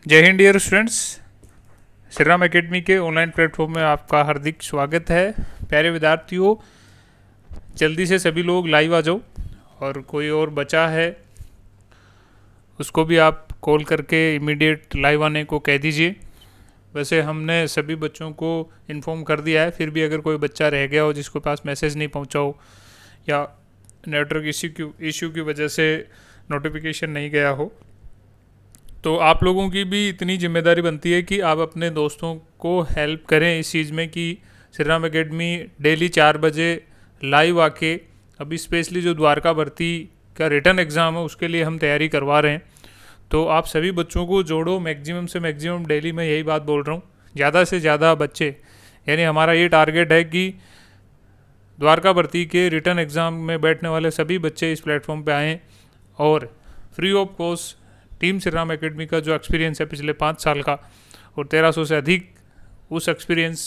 जय हिंद dear students. Shri Ram Academy के ऑनलाइन प्लेटफॉर्म में आपका हार्दिक स्वागत है। प्यारे विद्यार्थियों, जल्दी से सभी लोग लाइव आ जाओ और कोई और बचा है उसको भी आप कॉल करके इमीडिएट लाइव आने को कह दीजिए। वैसे हमने सभी बच्चों को इन्फॉर्म कर दिया है, फिर भी अगर कोई बच्चा रह गया हो जिसके पास मैसेज नहीं पहुंचा हो या नेटवर्क इश्यू की वजह से नोटिफिकेशन नहीं गया हो, तो आप लोगों की भी इतनी जिम्मेदारी बनती है कि आप अपने दोस्तों को हेल्प करें इस चीज़ में कि श्री राम एकेडमी डेली 4 बजे लाइव आके अभी स्पेशली जो द्वारका भर्ती का रिटर्न एग्ज़ाम है उसके लिए हम तैयारी करवा रहे हैं। तो आप सभी बच्चों को जोड़ो, मैक्सिमम से मैक्सिमम। डेली मैं यही बात बोल रहा हूँ, ज़्यादा से ज़्यादा बच्चे, यानी हमारा ये टारगेट है कि द्वारका भर्ती के रिटर्न एग्ज़ाम में बैठने वाले सभी बच्चे इस प्लेटफॉर्म पे आएँ और free of cost team Shri Ram academy का जो एक्सपीरियंस है पिछले 5 साल का और 1300 से अधिक उस एक्सपीरियंस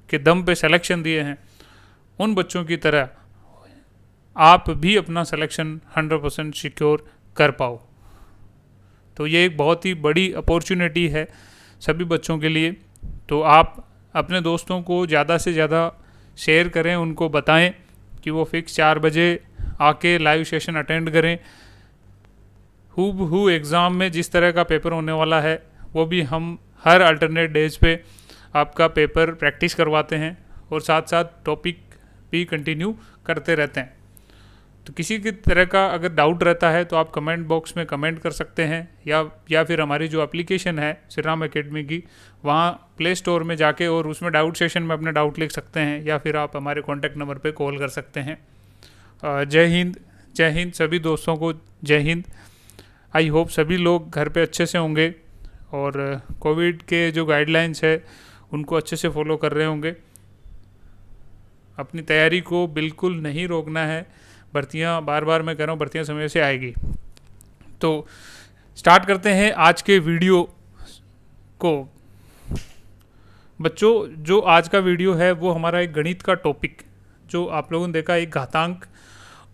के दम पे सिलेक्शन दिए हैं, उन बच्चों की तरह आप भी अपना सिलेक्शन 100% सिक्योर कर पाओ। तो ये एक बहुत ही बड़ी अपॉर्चुनिटी है सभी बच्चों के लिए। तो आप अपने दोस्तों को ज़्यादा से ज़्यादा शेयर करें, उनको बताएं कि वो फिक्स 4 बजे आके लाइव सेशन अटेंड करें। हूबहू एग्ज़ाम में जिस तरह का पेपर होने वाला है वो भी हम हर अल्टरनेट डेज पे आपका पेपर प्रैक्टिस करवाते हैं और साथ साथ टॉपिक भी कंटिन्यू करते रहते हैं। तो किसी की तरह का अगर डाउट रहता है तो आप कमेंट बॉक्स में कमेंट कर सकते हैं या फिर हमारी जो एप्लीकेशन है श्री राम एकेडमी की, वहाँ प्ले स्टोर में जाके और उसमें डाउट सेशन में अपने डाउट लिख सकते हैं या फिर आप हमारे कॉन्टैक्ट नंबर पे कॉल कर सकते हैं। जय हिंद, जय हिंद सभी दोस्तों को, जय हिंद। आई होप सभी लोग घर पे अच्छे से होंगे और कोविड के जो गाइडलाइंस है उनको अच्छे से फॉलो कर रहे होंगे। अपनी तैयारी को बिल्कुल नहीं रोकना है। भर्तियां, बार बार मैं कह रहा हूँ, भर्तियां समय से आएगी। तो स्टार्ट करते हैं आज के वीडियो को। बच्चों, जो आज का वीडियो है वो हमारा एक गणित का टॉपिक, जो आप लोगों ने देखा, एक घातांक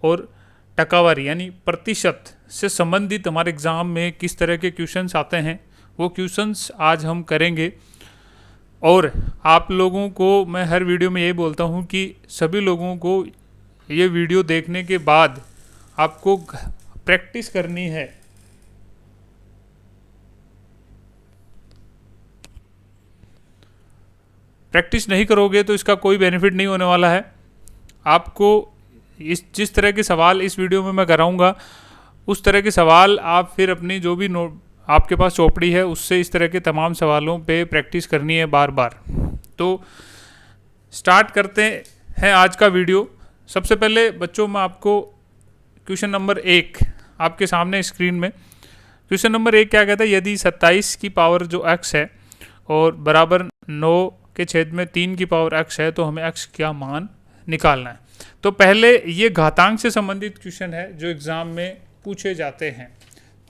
और टकावारी यानी प्रतिशत से संबंधित हमारे एग्ज़ाम में किस तरह के क्वेश्चंस आते हैं, वो क्वेश्चंस आज हम करेंगे। और आप लोगों को मैं हर वीडियो में यही बोलता हूँ कि सभी लोगों को ये वीडियो देखने के बाद आपको प्रैक्टिस करनी है। प्रैक्टिस नहीं करोगे तो इसका कोई बेनिफिट नहीं होने वाला है। आपको जिस तरह के सवाल इस वीडियो में मैं कराऊंगा उस तरह के सवाल आप फिर अपनी जो भी आपके पास चौपड़ी है उससे इस तरह के तमाम सवालों पे प्रैक्टिस करनी है बार बार। तो स्टार्ट करते हैं आज का वीडियो। सबसे पहले बच्चों, मैं आपको क्वेश्चन नंबर 1 आपके सामने स्क्रीन में, क्वेश्चन नंबर 1 क्या कहता है, यदि 27 की पावर जो x है और बराबर 9 के छेद में 3 की पावर x है तो हमें x क्या मान निकालना है। तो पहले ये घातांक से संबंधित क्वेश्चन है जो एग्ज़ाम में पूछे जाते हैं।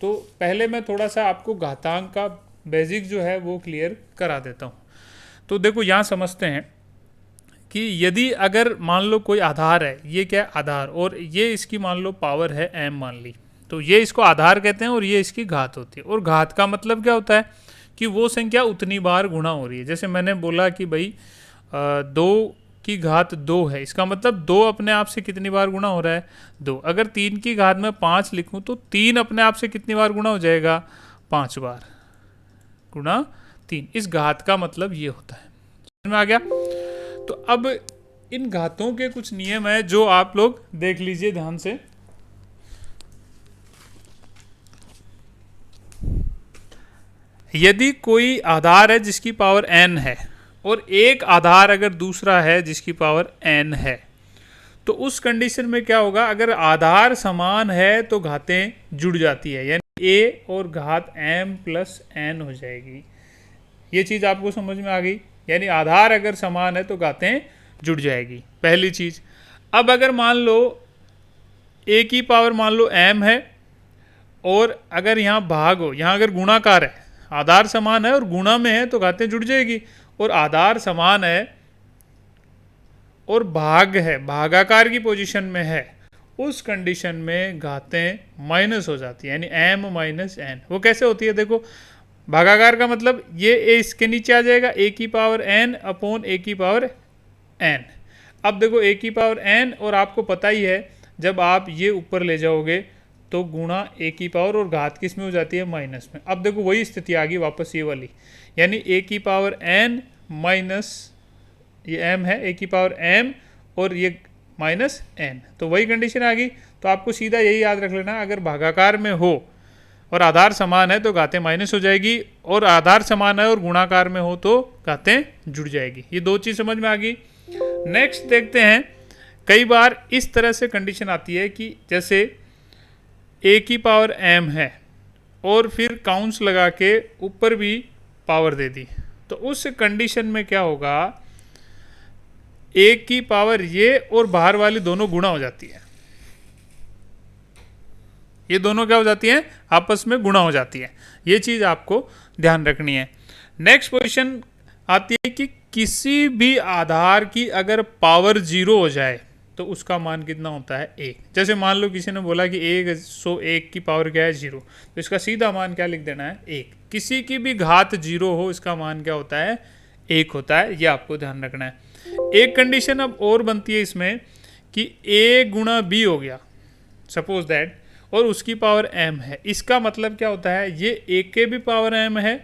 तो पहले मैं थोड़ा सा आपको घातांक का बेसिक जो है वो क्लियर करा देता हूँ। तो देखो, यहाँ समझते हैं कि यदि अगर मान लो कोई आधार है, ये क्या है आधार, और ये इसकी मान लो पावर है m मान ली, तो ये इसको आधार कहते हैं और ये इसकी घात होती है। और घात का मतलब क्या होता है कि वो संख्या उतनी बार गुणा हो रही है। जैसे मैंने बोला कि भाई 2 की घात 2 है, इसका मतलब 2 अपने आप से कितनी बार गुणा हो रहा है, 2। अगर 3 की घात में 5 लिखूं तो 3 अपने आप से कितनी बार गुणा हो जाएगा, 5 बार गुणा 3। इस घात का मतलब ये होता है। समझ में आ गया? तो अब इन घातों के कुछ नियम है जो आप लोग देख लीजिए ध्यान से। यदि कोई आधार है जिसकी पावर n है और एक आधार अगर दूसरा है जिसकी पावर n है, तो उस कंडीशन में क्या होगा, अगर आधार समान है तो घातें जुड़ जाती है, यानी a और घात m प्लस n हो जाएगी। ये चीज़ आपको समझ में आ गई? यानी आधार अगर समान है तो घातें जुड़ जाएगी, पहली चीज़। अब अगर मान लो a की पावर मान लो m है और अगर यहाँ भाग हो, यहाँ अगर गुणाकार है, आधार समान है और गुणा में है तो घातें जुड़ जाएगी। और आधार समान है और भाग है, भागाकार की पोजीशन में है, उस कंडीशन में घातें माइनस हो जाती है, यानी m माइनस n। वो कैसे होती है, देखो भागाकार का मतलब ये ए इसके नीचे आ जाएगा, ए की पावर एन अपॉन ए की पावर एन। अब देखो ए की पावर एन, और आपको पता ही है जब आप ये ऊपर ले जाओगे तो गुणा ए की पावर, और घात किस में हो जाती है, माइनस में। अब देखो वही स्थिति आ गई वापस ये वाली, यानी ए की पावर एन माइनस ये एम है, ए की पावर एम और ये माइनस एन, तो वही कंडीशन आ गई। तो आपको सीधा यही याद रख लेना, अगर भागाकार में हो और आधार समान है तो घातें माइनस हो जाएगी, और आधार समान है और गुणाकार में हो तो घातें जुड़ जाएगी। ये दो चीज़ समझ में आ गई। नेक्स्ट देखते हैं, कई बार इस तरह से कंडीशन आती है कि जैसे ए की पावर एम है और फिर काउंट्स लगा के ऊपर भी पावर दे दी, तो उस कंडीशन में क्या होगा, ए की पावर ये और बाहर वाली दोनों गुणा हो जाती है। ये दोनों क्या हो जाती हैं, आपस में गुणा हो जाती है। ये चीज़ आपको ध्यान रखनी है। नेक्स्ट पोजीशन आती है कि किसी भी आधार की अगर पावर 0 हो जाए तो उसका मान कितना होता है, 1। जैसे मान लो किसी ने बोला कि 1 की पावर क्या है, 0, तो इसका सीधा मान क्या लिख देना है, 1। किसी की भी घात 0 हो, इसका मान क्या होता है, 1 होता है। ये आपको ध्यान रखना है। एक कंडीशन अब और बनती है इसमें कि a गुणा बी हो गया, सपोज दैट, और उसकी पावर m है। इसका मतलब क्या होता है, ये a के भी पावर m है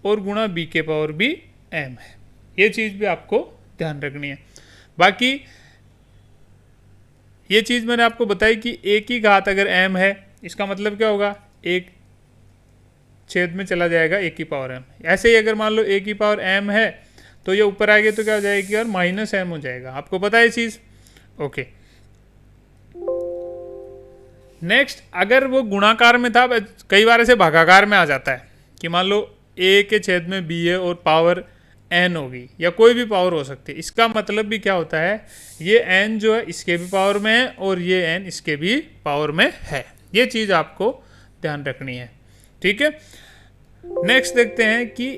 और गुणा b के पावर भी m है। ये चीज़ भी आपको ध्यान रखनी है। बाकी ये चीज़ मैंने आपको बताई कि a की घात अगर m है, इसका मतलब क्या होगा, एक छेद में चला जाएगा a की पावर m। ऐसे ही अगर मान लो a की पावर m है तो ये ऊपर आएगी तो क्या हो जाएगी, और माइनस एम हो जाएगा। आपको पता है ये चीज़, ओके। नेक्स्ट, अगर वो गुणाकार में था, कई बार ऐसे भागाकार में आ जाता है कि मान लो ए के छेद में बी है और पावर एन होगी, या कोई भी पावर हो सकती है। इसका मतलब भी क्या होता है, ये एन जो है इसके भी पावर में है और ये एन इसके भी पावर में है। ये चीज़ आपको ध्यान रखनी है, ठीक है। नेक्स्ट देखते हैं कि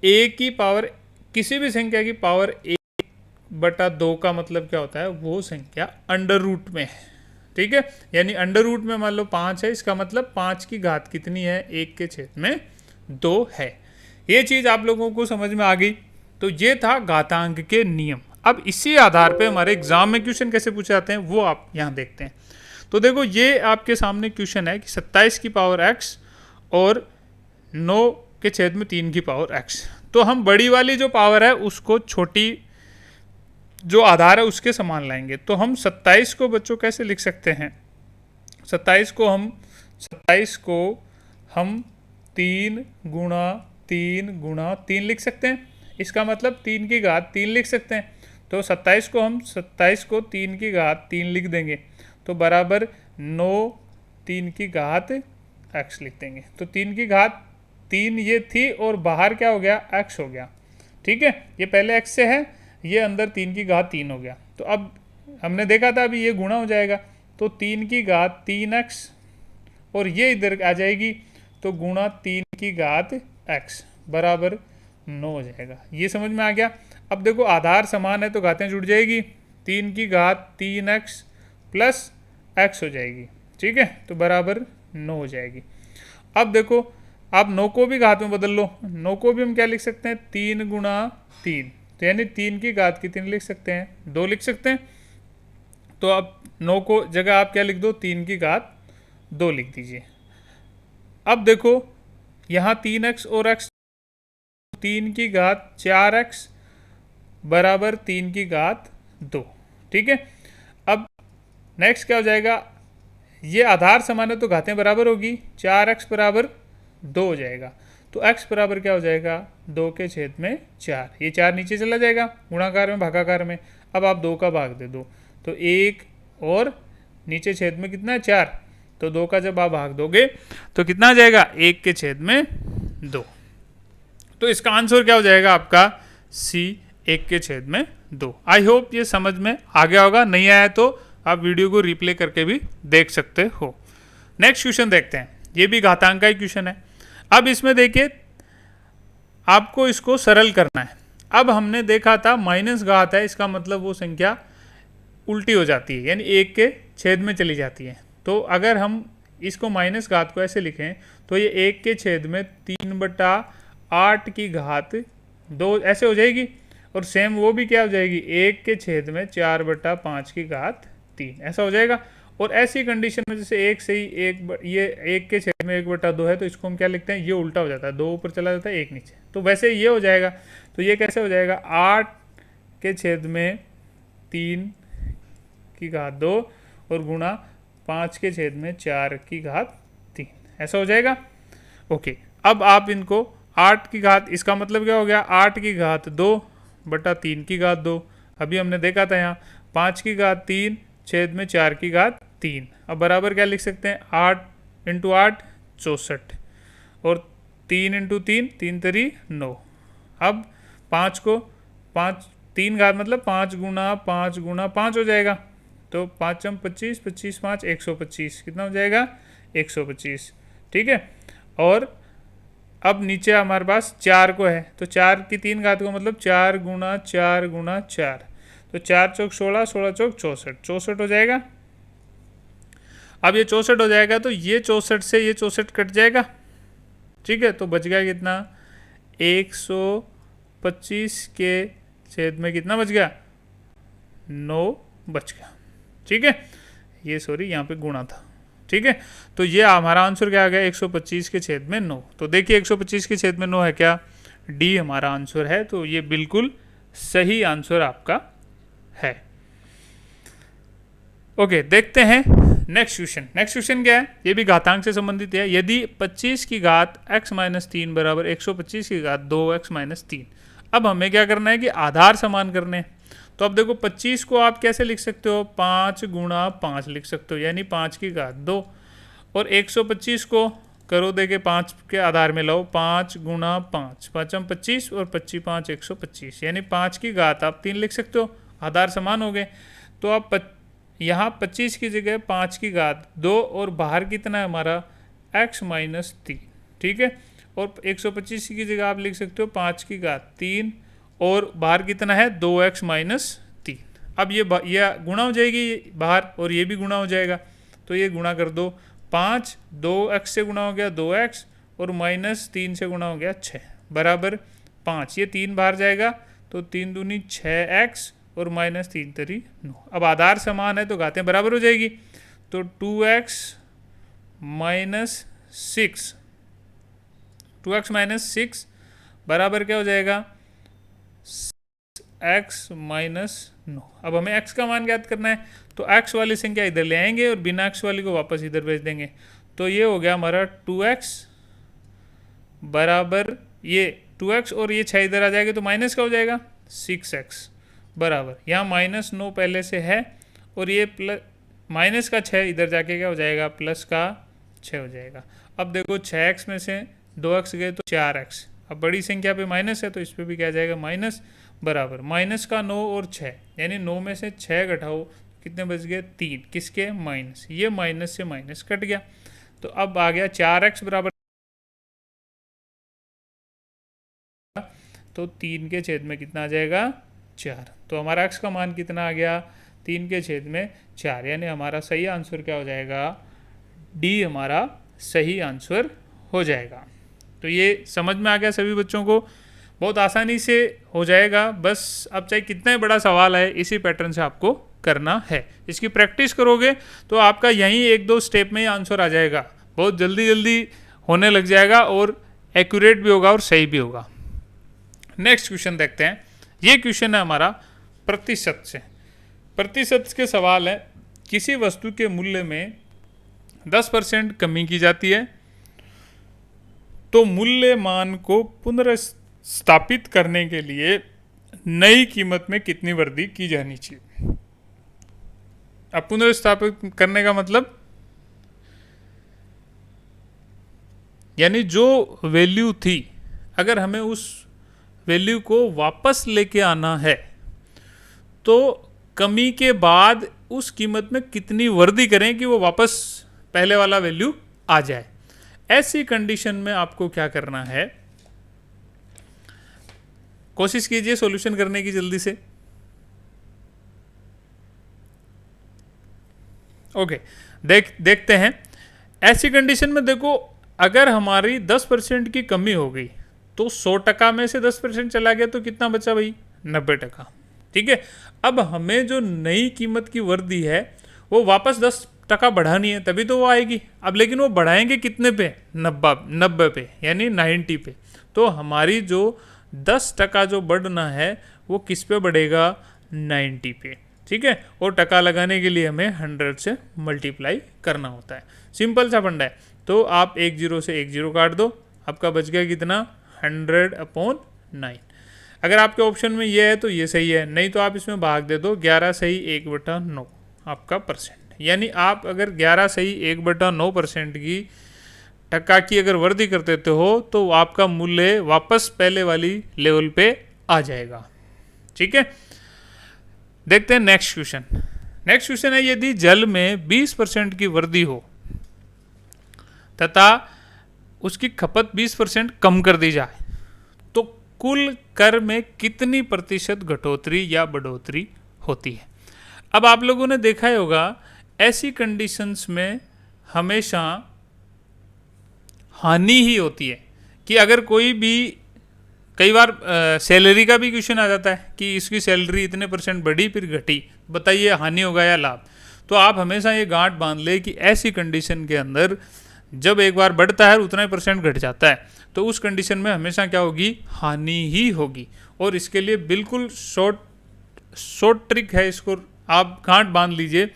ए की पावर, किसी भी संख्या की पावर 1/2 का मतलब क्या होता है, वो संख्या अंडर रूट में है, ठीक है। यानी अंडर रूट में मान लो 5 है, इसका मतलब 5 की घात कितनी है, 1 के छेद में 2 है। ये चीज़ आप लोगों को समझ में आ गई। तो ये था घातांक के नियम। अब इसी आधार पे हमारे एग्जाम में क्वेश्चन कैसे पूछे जाते हैं वो आप यहाँ देखते हैं। तो देखो, ये आपके सामने क्वेश्चन है कि 27 की पावर x और 9 के छेद में 3 की पावर x। तो हम बड़ी वाली जो पावर है उसको छोटी जो आधार है उसके समान लाएंगे। तो हम 27 को बच्चों कैसे लिख सकते हैं, 27 को हम 3 गुणा 3 गुणा 3 लिख सकते हैं। इसका मतलब 3 की घात 3 लिख सकते हैं। तो 27 को 3 की घात 3 लिख देंगे, तो बराबर 9 3 की घात x लिख देंगे। तो 3 की घात 3 ये थी और बाहर क्या हो गया, x हो गया, ठीक है। ये पहले x से है, ये अंदर 3 की घात 3 हो गया। तो अब हमने देखा था अभी ये गुणा हो जाएगा, तो 3 की घात 3x और ये इधर आ जाएगी, तो गुणा 3 की घात x बराबर 9 हो जाएगा। ये समझ में आ गया। अब देखो, आधार समान है तो घातें जुड़ जाएगी, 3 की घात 3x प्लस x हो जाएगी, ठीक है, तो बराबर 9 हो जाएगी। अब देखो, आप 9 को भी घात में बदल लो, 9 को भी हम क्या लिख सकते हैं, 3 गुणा 3, तो यानी 3 की घात कितनी लिख सकते हैं, 2 लिख सकते हैं। तो अब 9 को जगह आप क्या लिख दो, 3 की घात 2 लिख दीजिए। अब देखो, यहाँ 3x और x, 3 की घात 4x बराबर 3 की घात 2, ठीक है। अब नेक्स्ट क्या हो जाएगा, ये आधार समान है तो घातें बराबर होगी, 4x बराबर 2 हो जाएगा। तो x बराबर क्या हो जाएगा, 2 के छेद में 4। ये 4 नीचे चला जाएगा गुणाकार में भागाकार में। अब आप 2 का भाग दे दो, तो 1 और नीचे छेद में कितना है, 4। तो 2 का जब आप भाग दोगे तो कितना आ जाएगा, 1 के छेद में 2। तो इसका आंसर क्या हो जाएगा आपका, C 1 के छेद में 2। आई होप ये समझ में आ गया होगा। नहीं आया तो आप वीडियो को रिप्ले करके भी देख सकते हो। नेक्स्ट क्वेश्चन देखते हैं, ये भी घातांक का ही क्वेश्चन है। अब इसमें देखिए, आपको इसको सरल करना है। अब हमने देखा था माइनस घात है, इसका मतलब वो संख्या उल्टी हो जाती है, यानी 1 के छेद में चली जाती है। तो अगर हम इसको माइनस घात को ऐसे लिखें तो ये 1 के छेद में 3/8 की घात 2 ऐसे हो जाएगी। और सेम वो भी क्या हो जाएगी, 1 के छेद में 4/5 की घात 3 ऐसा हो जाएगा। और ऐसी कंडीशन में जैसे एक से ही ये 1 के छेद में 1/2 है तो इसको हम क्या लिखते हैं, ये उल्टा हो जाता है, 2 ऊपर चला जाता है 1 नीचे, तो वैसे ये हो जाएगा। तो ये कैसे हो जाएगा, 8 के छेद में 3 की घात 2 और गुणा 5 के छेद में 4 की घात 3 ऐसा हो जाएगा। ओके, अब आप इनको 8 की घात, इसका मतलब क्या हो गया, 8 की घात 2/3 की घात 2, अभी हमने देखा था यहाँ 5 की घात 3 छेद में 4 की घात 3। अब बराबर क्या लिख सकते हैं, 8 × 8 64 और 3 × 3 3 3 9। अब 5 को 5 3 घात मतलब 5 गुणा 5 गुणा 5 हो जाएगा, तो 5 25 25 5 125 कितना हो जाएगा, 125। ठीक है, और अब नीचे हमारे पास 4 को है तो 4 की 3 घात को मतलब 4 गुणा 4 गुणा 4, तो 4 चौक 16 16 चौक 64 64 हो जाएगा। अब ये 64 हो जाएगा तो ये 64 से ये 64 कट जाएगा। ठीक है, तो बच गया कितना, 125 के छेद में कितना बच गया, 9 बच गया। ठीक है, ये सॉरी यहाँ पे गुणा था। ठीक है, तो ये हमारा आंसर क्या आ गया, 125 के छेद में 9। तो देखिए 125 के छेद में 9 है क्या, डी हमारा आंसर है। तो ये बिल्कुल सही आंसर आपका है। ओके, देखते हैं नेक्स्ट क्वेश्चन। नेक्स्ट क्वेश्चन क्या है, ये भी घातांक से संबंधित है। यदि 25 की घात x - 3 बराबर 125 की घात 2x - 3। अब हमें क्या करना है कि आधार समान करने हैं। तो अब देखो 25 को आप कैसे लिख सकते हो, 5 गुणा 5 लिख सकते हो, यानी 5 की घात 2। और 125 को करो देके 5 के आधार में लाओ, 5 गुणा 5 5 25 और 25 5 125, यानी 5 की घात आप 3 लिख सकते हो, आधार समान हो गए। तो आप यहाँ 25 की जगह 5 की घात 2 और बाहर कितना है हमारा x - 3। ठीक है, और 125 की जगह आप लिख सकते हो 5 की घात 3 और बाहर कितना है 2x - 3। अब ये गुणा हो जाएगी बाहर और ये भी गुणा हो जाएगा, तो ये गुणा कर दो, 5 2x से गुणा हो गया 2x और -3 से गुणा हो गया 6 बराबर 5। ये 3 बाहर जाएगा तो 3 दूनी 6x और -3 3 9। अब आधार समान है तो घातें बराबर हो जाएगी, तो 2x - 6 2x - 6 बराबर क्या हो जाएगा, x - 9। अब हमें x का मान ज्ञात करना है, तो x वाली संख्या इधर ले आएंगे और बिना x वाली को वापस इधर भेज देंगे। तो ये हो गया हमारा 2x बराबर ये 2x और ये 6 इधर आ जाएगा तो माइनस का हो जाएगा 6x बराबर, यहाँ -9 पहले से है और ये प्लस माइनस का 6 इधर जाके क्या हो जाएगा, प्लस का 6 हो जाएगा। अब देखो 6x में से 2x गए तो 4x, अब बड़ी संख्या पे माइनस है तो इस पर भी क्या जाएगा माइनस बराबर माइनस का 9 और 6, यानी 9 में से 6 घटाओ कितने बच गए 3, किसके माइनस, ये माइनस से माइनस कट गया। तो अब आ गया 4x बराबर, तो 3 के छेद में कितना आ जाएगा 4। तो हमारा x का मान कितना आ गया, 3 के छेद में 4, यानी हमारा सही आंसर क्या हो जाएगा, डी हमारा सही आंसर हो जाएगा। तो ये समझ में आ गया सभी बच्चों को, बहुत आसानी से हो जाएगा। बस अब चाहे कितना ही बड़ा सवाल है इसी पैटर्न से आपको करना है, इसकी प्रैक्टिस करोगे तो आपका यहीं 1-2 स्टेप में ही आंसर आ जाएगा, बहुत जल्दी जल्दी होने लग जाएगा और एक्यूरेट भी होगा और सही भी होगा। नेक्स्ट क्वेश्चन देखते हैं। ये क्वेश्चन है हमारा प्रतिशत से। प्रतिशत के सवाल है, किसी वस्तु के मूल्य में 10% कमी की जाती है तो मूल्य मान को पुनर्स्थापित करने के लिए नई कीमत में कितनी वृद्धि की जानी चाहिए। अब पुनर्स्थापित करने का मतलब यानी जो वैल्यू थी अगर हमें उस वैल्यू को वापस लेके आना है तो कमी के बाद उस कीमत में कितनी वृद्धि करें कि वो वापस पहले वाला वैल्यू आ जाए। ऐसी कंडीशन में आपको क्या करना है, कोशिश कीजिए सॉल्यूशन करने की जल्दी से। ओके, देखते हैं। ऐसी कंडीशन में देखो, अगर हमारी 10% की कमी हो गई तो 100% में से 10% चला गया तो कितना बचा भाई? 90%। ठीक है, अब हमें जो नई कीमत की वर्दी है वो वापस 10% बढ़ानी है, तभी तो वो आएगी। अब लेकिन वो बढ़ाएंगे कितने पे? 90 पे, यानी 90 पे। तो हमारी जो 10% जो बढ़ना है वो किस पे बढ़ेगा? 90 पे। ठीक है, और टका लगाने के लिए हमें 100 से मल्टीप्लाई करना होता है। सिंपल सा फंडा है। तो आप एक जीरो से एक जीरो काट दो, आपका बच गया कितना? 100/9। अगर आपके ऑप्शन में ये है तो ये सही है, नहीं तो आप इसमें भाग दे दो, 11 सही 1/9 आपका परसेंट। यानी आप अगर 11 सही 1/9% की टक्का की अगर वर्दी कर देते हो तो आपका मूल्य वापस पहले वाली लेवल पे आ जाएगा। ठीक है, देखते हैं नेक्स्ट क्वेश्चन। नेक्स्ट क्वेश्चन है, यदि जल में 20% की वृद्धि हो तथा उसकी खपत 20% कम कर दी जाए तो कुल कर में कितनी प्रतिशत घटोतरी या बढ़ोतरी होती है? अब आप लोगों ने देखा ही होगा, ऐसी कंडीशंस में हमेशा हानि ही होती है कि अगर कोई भी, कई बार सैलरी का भी क्वेश्चन आ जाता है कि इसकी सैलरी इतने % बढ़ी फिर घटी, बताइए हानि होगा या लाभ? तो आप हमेशा ये गांठ बांध ले कि ऐसी कंडीशन के अंदर जब एक बार बढ़ता है उतना ही % घट जाता है, तो उस कंडीशन में हमेशा क्या होगी? हानि ही होगी। और इसके लिए बिल्कुल शॉर्ट ट्रिक है, इसको आप गांठ बांध लीजिए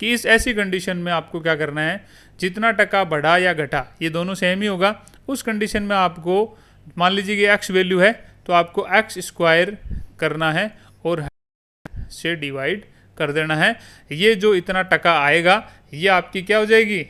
कि इस ऐसी कंडीशन में आपको क्या करना है, जितना टका बढ़ा या घटा ये दोनों सेम ही होगा। उस कंडीशन में आपको मान लीजिए कि x वैल्यू है तो आपको x² करना है और से डिवाइड कर देना है। ये जो इतना टका आएगा ये आपकी क्या हो जाएगी?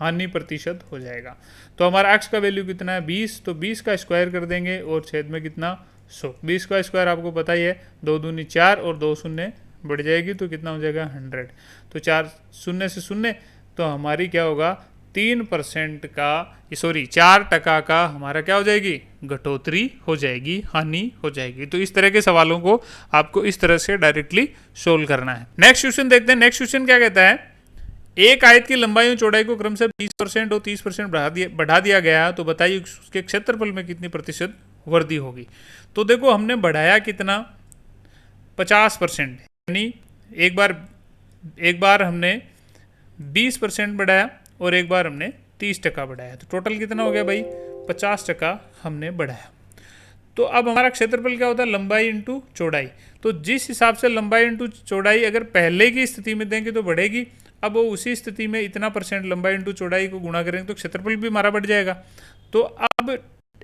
हानि प्रतिशत हो जाएगा। तो हमारा x का वैल्यू कितना है? 20, तो 20 का स्क्वायर कर देंगे और छेद में कितना? 100। 20 का स्क्वायर आपको पता ही है, 2 दूनी 4 और 2 शून्य बढ़ जाएगी तो कितना हो जाएगा? 100। तो 4 शून्य से शून्य, तो हमारी क्या होगा? 3% का, सॉरी 4% का हमारा क्या हो जाएगी? घटोतरी हो जाएगी, हानि हो जाएगी। तो इस तरह के सवालों को आपको इस तरह से डायरेक्टली सोल्व करना है। नेक्स्ट क्वेश्चन देखते हैं। नेक्स्ट क्वेश्चन क्या कहता है, एक आयत की लंबाई और चौड़ाई को क्रम से 20% और 30% बढ़ा दिया गया, तो बताइए उसके क्षेत्रफल में कितनी प्रतिशत वृद्धि होगी? तो देखो, हमने बढ़ाया कितना? 50%, यानी एक बार हमने 20% बढ़ाया और एक बार हमने 30% बढ़ाया, तो टोटल कितना हो गया भाई? 50% हमने बढ़ाया। तो अब हमारा क्षेत्रफल क्या होता है? लंबाई इंटू चौड़ाई। तो जिस हिसाब से लंबाई इंटू चौड़ाई अगर पहले की स्थिति में देंगे तो बढ़ेगी, अब वो उसी स्थिति में इतना % लंबाई इंटू चौड़ाई को गुणा करेंगे तो क्षेत्रफल भी हमारा बढ़ जाएगा। तो अब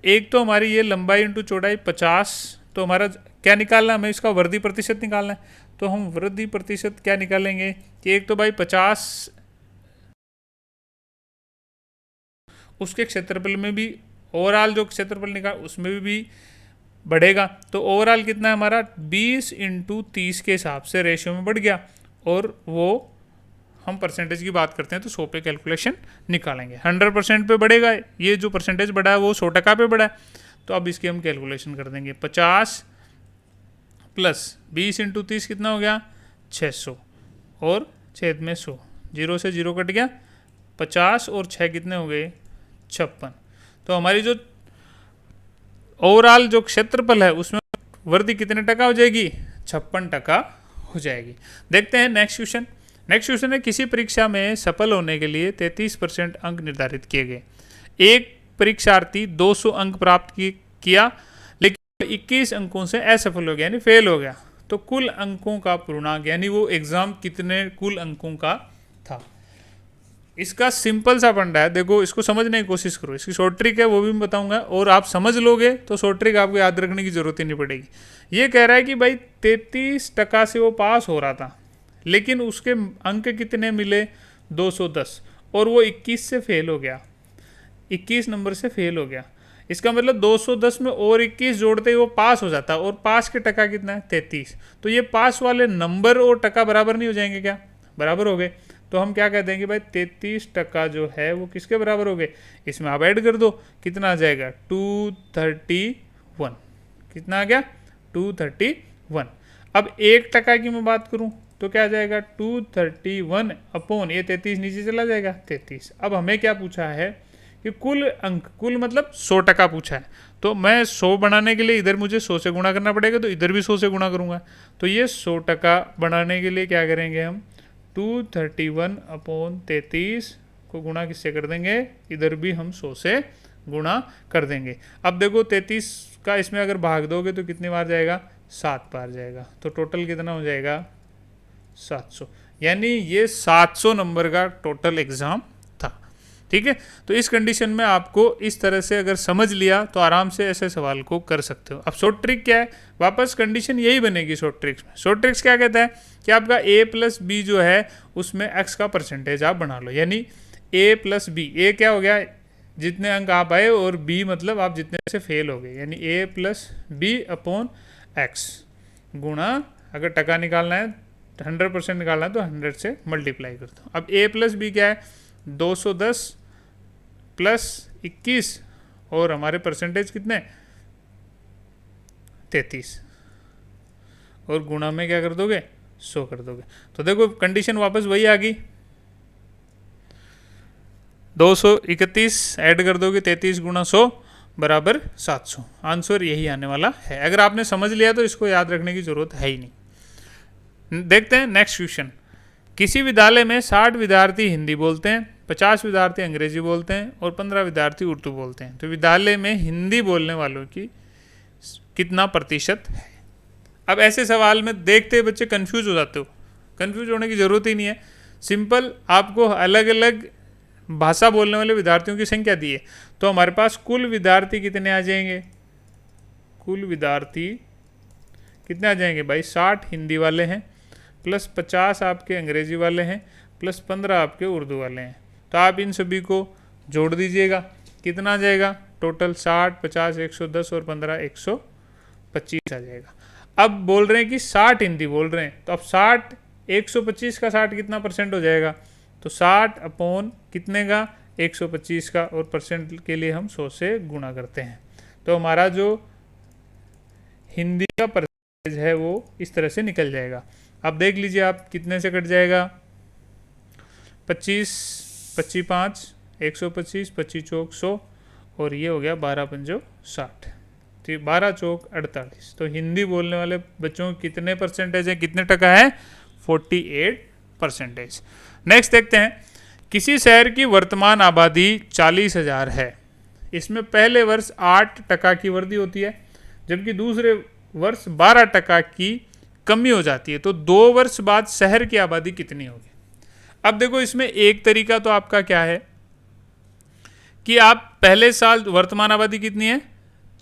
एक तो हमारी ये लंबाई इंटू चौड़ाई 50, तो हमारा क्या निकालना है? हमें इसका वृद्धि प्रतिशत निकालना है। तो हम वृद्धि प्रतिशत क्या निकालेंगे कि एक तो भाई 50, उसके क्षेत्रफल में भी ओवरऑल जो क्षेत्रफल निकाल उसमें भी बढ़ेगा। तो ओवरऑल कितना है हमारा? 20 × 30 के हिसाब से रेशियो में बढ़ गया, और वो हम परसेंटेज की बात करते हैं तो 100 पे कैलकुलेशन निकालेंगे। 100% पे बढ़ेगा, ये जो परसेंटेज बढ़ा है वो 100% पे बढ़ा है। तो अब इसकी हम कैलकुलेशन कर देंगे। 50 + 20 × 30 कितना हो गया? 600, और छेद में 100, 0 से 0 कट गया। 50 और 6 कितने हो गए? 56। तो हमारी जो ओवरऑल जो क्षेत्रफल है उसमें वृद्धि कितने टका हो जाएगी? 56% हो जाएगी। देखते हैं नेक्स्ट क्वेश्चन। नेक्स्ट क्वेश्चन है, किसी परीक्षा में सफल होने के लिए 33% अंक निर्धारित किए गए। एक परीक्षार्थी 200 अंक प्राप्त किया लेकिन 21 अंकों से असफल हो गया, यानी फेल हो गया। तो कुल अंकों का पूर्णांक, यानी वो एग्जाम कितने कुल अंकों का था? इसका सिंपल सा फंडा है, देखो इसको समझने की कोशिश करो। इसकी शॉर्ट ट्रिक है वो भी मैं बताऊंगा, और आप समझ लोगे तो शॉर्ट ट्रिक आपको याद रखने की जरूरत ही नहीं पड़ेगी। ये कह रहा है कि भाई 33% से वो पास हो रहा था, लेकिन उसके अंक कितने मिले? 210, और वो 21 से फेल हो गया, 21 नंबर से फेल हो गया। इसका मतलब 210 में और 21 जोड़ते ही वो पास हो जाता, और पास के टका कितना है? 33। तो ये पास वाले नंबर और टका बराबर नहीं हो जाएंगे क्या? बराबर हो गए। तो हम क्या कह देंगे भाई, 33% जो है वो किसके बराबर हो गए? इसमें आप ऐड कर दो, कितना आ जाएगा? 231। कितना आ गया? 231। अब 1% की मैं बात करूं तो क्या आ जाएगा 231 अपॉन ये 33 नीचे चला जाएगा 33। अब हमें क्या पूछा है कि कुल अंक, कुल मतलब 100% पूछा है, तो मैं 100 बनाने के लिए इधर मुझे 100 से गुणा करना पड़ेगा, तो इधर भी 100 से गुणा करूंगा। तो ये 100% बनाने के लिए क्या करेंगे हम 231 अपॉन 33 को गुणा किससे कर देंगे, इधर भी हम 100 से गुणा कर देंगे। अब देखो 33 का इसमें अगर भाग दोगे तो कितनी बार जाएगा, 7 बार जाएगा, तो टोटल कितना हो जाएगा 700। यानी ये 700 नंबर का टोटल एग्जाम था। ठीक है, तो इस कंडीशन में आपको इस तरह से अगर समझ लिया तो आराम से ऐसे सवाल को कर सकते हो। अब शॉर्ट ट्रिक क्या है, वापस कंडीशन यही बनेगी शॉर्ट ट्रिक्स में। शॉर्ट ट्रिक्स क्या कहता है कि आपका a प्लस बी जो है उसमें x का परसेंटेज आप बना लो, यानी a प्लस बी, a क्या हो गया जितने अंक आप आए, और b मतलब आप जितने से फेल हो गए, यानी a plus b upon x गुणा, अगर टका निकालना है 100% निकालना है तो 100 से मल्टीप्लाई कर दो। अब a प्लस बी क्या है 210 प्लस 21 और हमारे परसेंटेज कितने 33, और गुणा में क्या कर दोगे 100 कर दोगे। तो देखो कंडीशन वापस वही आ गई, 231 ऐड कर दोगे 33 गुणा 100 बराबर 700। आंसर यही आने वाला है। अगर आपने समझ लिया तो इसको याद रखने की जरूरत है ही नहीं। देखते हैं नेक्स्ट क्वेश्चन। किसी विद्यालय में 60 विद्यार्थी हिंदी बोलते हैं, 50 विद्यार्थी अंग्रेजी बोलते हैं और 15 विद्यार्थी उर्दू बोलते हैं, तो विद्यालय में हिंदी बोलने वालों की कितना प्रतिशत है। अब ऐसे सवाल में देखते बच्चे कंफ्यूज हो जाते हो, कंफ्यूज होने की जरूरत ही नहीं है। सिंपल आपको अलग अलग भाषा बोलने वाले विद्यार्थियों की संख्या दी है, तो हमारे पास कुल विद्यार्थी कितने आ जाएंगे, कुल विद्यार्थी कितने आ जाएंगे भाई 60 हिंदी वाले हैं, प्लस 50 आपके अंग्रेजी वाले हैं, प्लस 15 आपके उर्दू वाले हैं। तो आप इन सभी को जोड़ दीजिएगा, कितना आ जाएगा टोटल 60 50 110 और 15 125 आ जाएगा। अब बोल रहे हैं कि 60 हिंदी बोल रहे हैं, तो अब 60 125 का 60 कितना परसेंट हो जाएगा, तो 60 अपॉन कितने का 125 का, और परसेंट के लिए हम 100 से गुणा करते हैं। तो हमारा जो हिंदी का परसेंटेज है वो इस तरह से निकल जाएगा। अब देख लीजिए आप कितने से कट जाएगा, 25 25 5 125 25 चौक 100 और ये हो गया 12 पंजो 60, तो 12 चौक 48। तो हिंदी बोलने वाले बच्चों के कितने परसेंटेज है, कितने टका है 48%। नेक्स्ट देखते हैं। किसी शहर की वर्तमान आबादी 40,000 है, इसमें पहले वर्ष 8% की वृद्धि होती है, जबकि दूसरे वर्ष 12% की कमी हो जाती है, तो 2 वर्ष बाद शहर की आबादी कितनी होगी। अब देखो इसमें एक तरीका तो आपका क्या है कि आप पहले साल वर्तमान आबादी कितनी है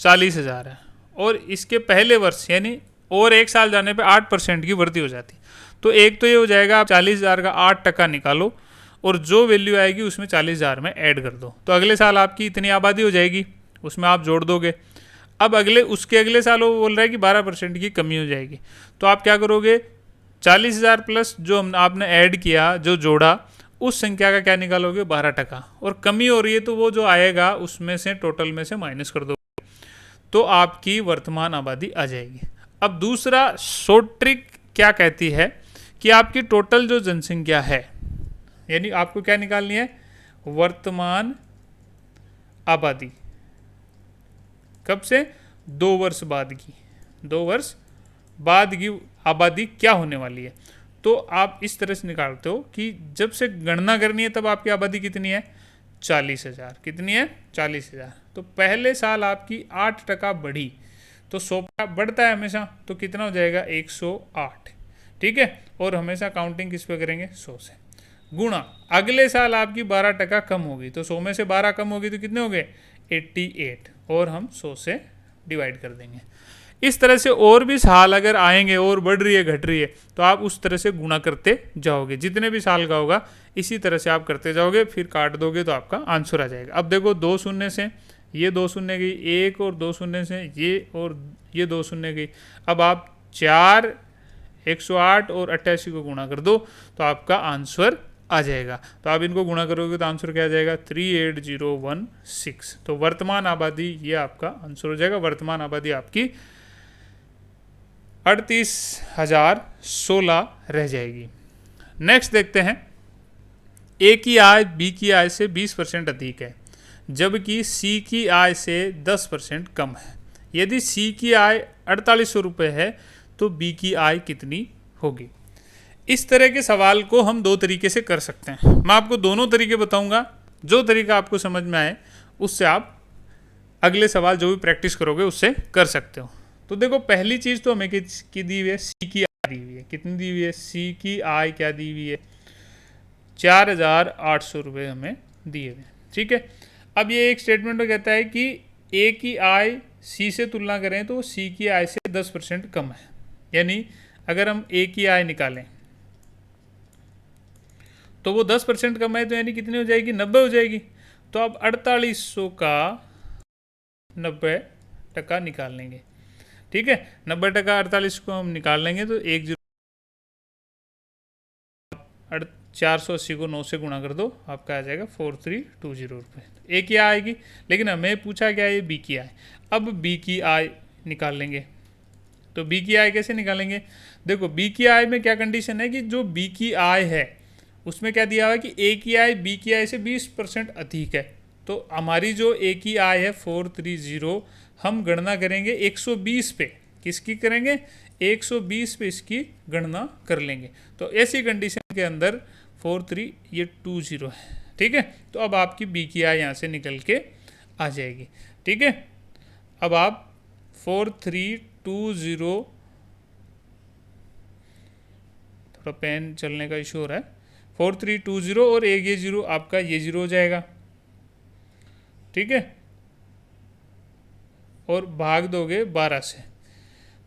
40,000 है, और इसके पहले वर्ष यानी और एक साल जाने पे 8% की वृद्धि हो जाती है। तो एक तो ये हो जाएगा आप 40,000 का 8% निकालो और जो वैल्यू आएगी उसमें 40,000 में ऐड कर दो, तो अगले साल आपकी इतनी आबादी हो जाएगी, उसमें आप जोड़ दोगे। अब उसके अगले साल वो बोल रहा है कि 12% की कमी हो जाएगी, तो आप क्या करोगे 40,000 प्लस जो आपने ऐड किया, जो जोड़ा, उस संख्या का क्या निकालोगे 12%, और कमी हो रही है तो वो जो आएगा उसमें से टोटल में से माइनस कर दो, तो आपकी वर्तमान आबादी आ जाएगी। अब दूसरा शॉर्ट ट्रिक क्या कहती है कि आपकी टोटल जो जनसंख्या है, यानी आपको क्या निकालनी है वर्तमान आबादी, कब से 2 वर्ष बाद की, 2 वर्ष बाद की आबादी क्या होने वाली है। तो आप इस तरह से निकालते हो कि जब से गणना करनी है तब आपकी आबादी कितनी है 40,000, कितनी है 40,000, तो पहले साल आपकी 8% बढ़ी, तो 100 बढ़ता है हमेशा, तो कितना हो जाएगा 108, ठीक है, और हमेशा काउंटिंग किस पे करेंगे 100 से, गुणा अगले साल आपकी 12% कम होगी, तो 100 में से 12 कम होगी तो कितने हो गए 88, और हम 100 से डिवाइड कर देंगे। इस तरह से और भी साल अगर आएंगे और बढ़ रही है घट रही है तो आप उस तरह से गुणा करते जाओगे, जितने भी साल का होगा इसी तरह से आप करते जाओगे, फिर काट दोगे तो आपका आंसर आ जाएगा। अब देखो 2 शून्य से ये 2 शून्य गई, 1 और 2 शून्य से ये और ये 2 शून्य गई। अब आप 4 108 और 88 को गुणा कर दो तो आपका आंसर आ जाएगा। तो आप इनको गुणा करोगे तो आंसर क्या आ जाएगा 38016। तो वर्तमान आबादी ये आपका आंसर हो जाएगा। वर्तमान आबादी आपकी 38,016 रह जाएगी। नेक्स्ट देखते हैं, ए की आय बी की आय से 20% अधिक है, जबकि सी की आय से 10% कम है। यदि सी की आय 4800 रुपये है तो बी की आय कितनी होगी। इस तरह के सवाल को हम दो तरीके से कर सकते हैं। मैं आपको दोनों तरीके बताऊंगा, जो तरीका आपको समझ में आए उससे आप अगले सवाल जो भी प्रैक्टिस करोगे उससे कर सकते हो। तो देखो, पहली चीज़ तो हमें की दी हुई है, सी की आय दी हुई है। कितनी दी हुई है? सी की आय क्या दी हुई है? 4,800 रुपये हमें दिए हुए। ठीक है, अब ये एक स्टेटमेंट में कहता है कि ए की आय सी से तुलना करें तो सी की आय से 10% कम है। यानी अगर हम ए की आय निकालें तो वो 10% कम है, तो यानी कितनी हो जाएगी? 90 हो जाएगी। तो अब 4800 का 90% निकाल लेंगे। ठीक है, 90% 48 को हम निकाल लेंगे तो 480 को 9 से गुणा कर दो, आपका आ जाएगा 4320 रुपये। ए की आय आएगी, लेकिन हमें पूछा क्या है? बी की आय। अब बी की आय निकाल लेंगे। तो बी की आय कैसे निकालेंगे? देखो, बी की आय में क्या कंडीशन है कि जो बी की आय है उसमें क्या दिया हुआ है कि ए की आय बी की आय से 20% अधिक है। तो हमारी जो ए की आय है 430, हम गणना करेंगे 120 पे। किसकी करेंगे? 120 पे इसकी गणना कर लेंगे। तो ऐसी कंडीशन के अंदर 4320 है। ठीक है, तो अब आपकी बी की आय यहाँ से निकल के आ जाएगी। ठीक है, अब आप 4320, थोड़ा पेन चलने का इशू हो रहा है, 4320 और एक ये जीरो, आपका ये जीरो हो जाएगा। ठीक है, और भाग दोगे 12 से,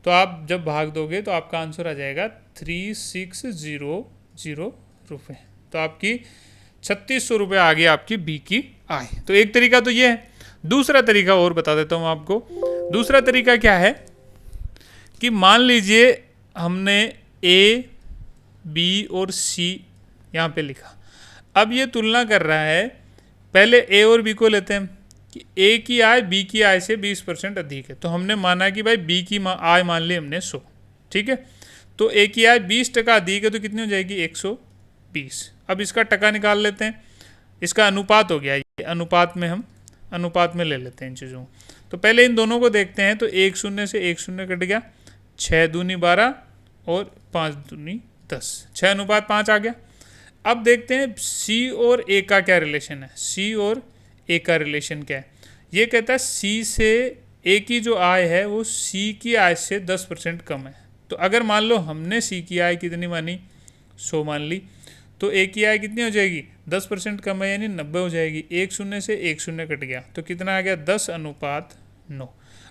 तो आप जब भाग दोगे तो आपका आंसर आ जाएगा 3600 रुपये। तो आपकी 3600 रुपये आ गई आपकी बी की आय। तो एक तरीका तो ये है। दूसरा तरीका और बता देता हूँ आपको। दूसरा तरीका क्या है कि मान लीजिए हमने ए, बी और सी यहाँ पे लिखा। अब ये तुलना कर रहा है, पहले ए और बी को लेते हैं कि ए की आय बी की आय से 20% अधिक है। तो हमने माना कि भाई बी की आय मान ली हमने 100। ठीक है, तो ए की आय 20% अधिक है, तो कितनी हो जाएगी? 120। अब इसका टका निकाल लेते हैं। इसका अनुपात हो गया, ये अनुपात में हम अनुपात में ले लेते हैं इन चीज़ों को। तो पहले इन दोनों को देखते हैं। तो 1 शून्य से 1 शून्य कट गया, 6 दूनी 12 और 5 दूनी 10, 6:5 आ गया। अब देखते हैं सी और ए का क्या रिलेशन है। सी और ए का रिलेशन क्या है? ये कहता है सी से ए की जो आय है वो सी की आय से 10% कम है। तो अगर मान लो हमने सी की आय कितनी मानी? 100 मान ली, तो ए की आय कितनी हो जाएगी? 10% कम है, यानी 90 हो जाएगी। 1 शून्य से 1 शून्य कट गया, तो कितना आ गया? 10:9।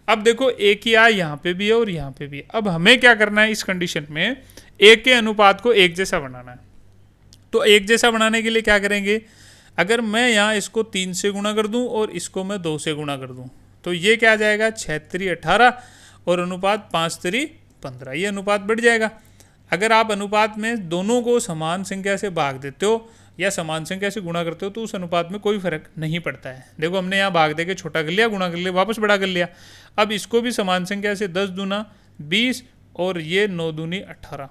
अब देखो, ए की आय यहाँ पे भी है और यहाँ पे भी है। अब हमें क्या करना है इस कंडीशन में? ए के अनुपात को एक जैसा बनाना है। तो एक जैसा बनाने के लिए क्या करेंगे? अगर मैं यहाँ इसको 3 से गुणा कर दूँ और इसको मैं 2 से गुणा कर दूँ, तो ये क्या आ जाएगा? 6×3 18 और अनुपात 5×3 15। ये अनुपात बढ़ जाएगा। अगर आप अनुपात में दोनों को समान संख्या से भाग देते हो या समान संख्या से गुणा करते हो तो उस अनुपात में कोई फर्क नहीं पड़ता है। देखो, हमने यहाँ भाग दे के छोटा कर लिया, गुणा कर लिया, वापस बड़ा कर लिया। अब इसको भी समान संख्या से 10 दूना 20 और ये 9 दूनी 18,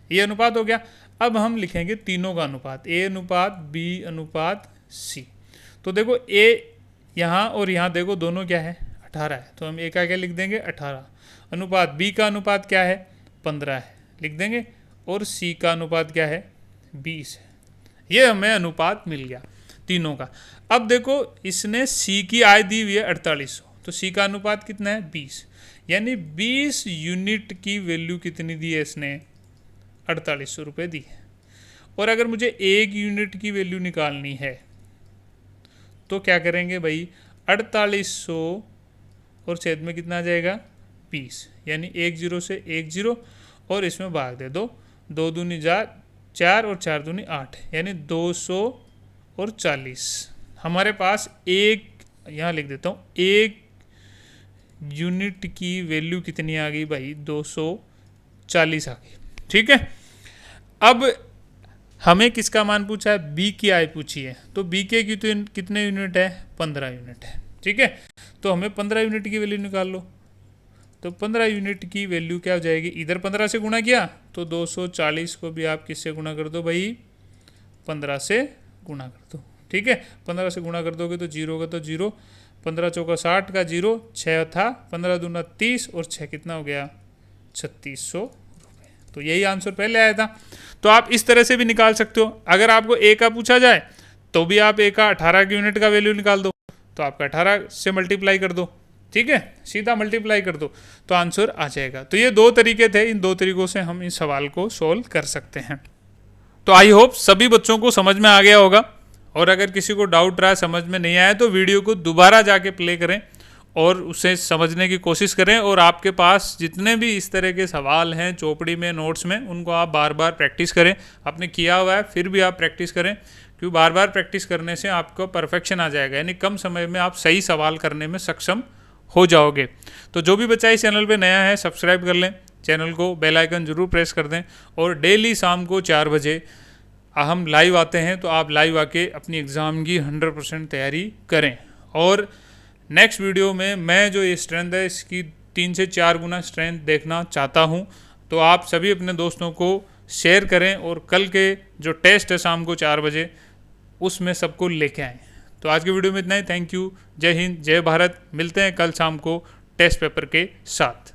ये अनुपात हो गया। अब हम लिखेंगे तीनों का अनुपात, ए अनुपात बी अनुपात सी। तो देखो, ए यहाँ और यहाँ देखो दोनों क्या है? 18 है, तो हम ए का क्या लिख देंगे? 18 अनुपात बी का अनुपात क्या है? 15 है, लिख देंगे। और सी का अनुपात क्या है? 20 है। ये हमें अनुपात मिल गया तीनों का। अब देखो, इसने सी की आय दी हुई है 4800, तो सी का अनुपात कितना है? 20, यानी 20 यूनिट की वैल्यू कितनी दी है इसने? 4800 रुपये दी है। और अगर मुझे 1 यूनिट की वैल्यू निकालनी है तो क्या करेंगे भाई? 4800 और छेद में कितना आ जाएगा? 20, यानी 1 0 से 1 0 और इसमें भाग दे दो। 2 दूनी 4 और 4 दूनी 8, यानी 240। हमारे पास एक, यहाँ लिख देता हूँ, 1 यूनिट की वैल्यू कितनी आ गई भाई? 240 आ गई। ठीक है, अब हमें किसका मान पूछा है? बी की आय पूछी है। तो बी के की तो कितने यूनिट है? 15 यूनिट है। ठीक है, तो हमें 15 यूनिट की वैल्यू निकाल लो। तो 15 यूनिट की वैल्यू क्या हो जाएगी, इधर 15 से गुणा किया तो 240 को भी आप किससे गुणा कर दो भाई, 15 से गुणा कर दो। ठीक है, 15 से गुणा कर दोगे तो 0 का तो 0, 15 चौका 60 का 0, 6 था, 15 दूना 30 और 6 कितना हो गया 3600 रुपये। तो यही आंसर पहले आया था। तो आप इस तरह से भी निकाल सकते हो। अगर आपको ए का पूछा जाए तो भी आप ए का 18 की यूनिट का वैल्यू निकाल दो, तो आपका 18 से मल्टीप्लाई कर दो। ठीक है, सीधा मल्टीप्लाई कर दो तो आंसर आ जाएगा। तो ये 2 तरीके थे, इन 2 तरीकों से हम इस सवाल को सोल्व कर सकते हैं। तो आई होप सभी बच्चों को समझ में आ गया होगा, और अगर किसी को डाउट रहा, समझ में नहीं आया, तो वीडियो को दोबारा जाके प्ले करें और उसे समझने की कोशिश करें। और आपके पास जितने भी इस तरह के सवाल हैं चौपड़ी में, नोट्स में, उनको आप बार बार प्रैक्टिस करें। आपने किया हुआ है फिर भी आप प्रैक्टिस करें, क्योंकि बार बार प्रैक्टिस करने से आपको परफेक्शन आ जाएगा, यानी कम समय में आप सही सवाल करने में सक्षम हो जाओगे। तो जो भी बच्चा इस चैनल पे नया है सब्सक्राइब कर लें चैनल को, बेल आइकन जरूर प्रेस कर दें। और डेली शाम को 4 बजे हम लाइव आते हैं, तो आप लाइव आके अपनी एग्ज़ाम की 100% तैयारी करें। और नेक्स्ट वीडियो में मैं जो ये स्ट्रेंथ है इसकी 3 से 4 गुना स्ट्रेंथ देखना चाहता हूँ। तो आप सभी अपने दोस्तों को शेयर करें और कल के जो टेस्ट है शाम को 4 बजे उसमें सबको लेके आएँ। तो आज की वीडियो में इतना ही। थैंक यू, जय हिंद, जय भारत। मिलते हैं कल शाम को टेस्ट पेपर के साथ।